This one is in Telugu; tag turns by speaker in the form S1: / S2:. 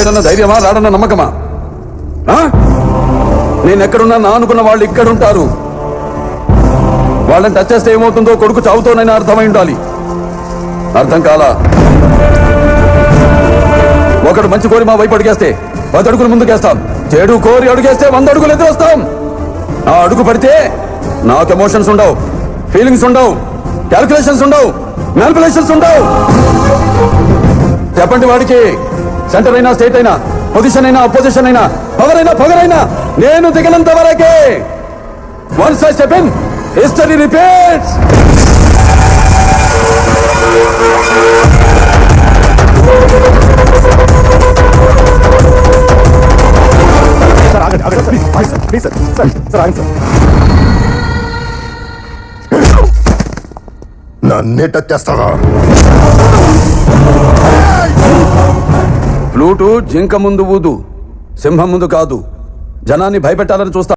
S1: లేడన్న ధైర్యమా, రాడన్న నమ్మకమా? నేనెక్కడున్నా నా అనుకున్న వాళ్ళు ఇక్కడుంటారు. వాళ్ళని టచ్ చేస్తే ఏమవుతుందో కొడుకు చావుతోనైనా అర్థమై ఉండాలి. అర్థం కాలా? ఒకడు మంచి కోరి మా వైపు అడిగేస్తే 10 అడుగులు ముందుకేస్తాం. చెడు కోరి అడుగేస్తే 100 అడుగులు ఎదురు వస్తాం. ఆ అడుగు పడితే నాకు ఎమోషన్స్ ఉండవు, ఫీలింగ్స్ ఉండవు, క్యాల్కులేషన్స్ ఉండవు, మ్యానిపులేషన్స్ ఉండవు. చెప్పండి వాడికి, సెంటర్ అయినా స్టేట్ అయినా, పొజిషన్ అయినా అపోజిషన్ అయినా, పవర్ అయినా పగరైనా నేను దిగినంత వరకే. Once I step in, history repeats.
S2: నన్నే టచ్ చేస్తావా?
S1: ఫ్లూటు జింక ముందు ఊదు, సింహం ముందు కాదు. జనాన్ని భయపెట్టాలని చూస్తా.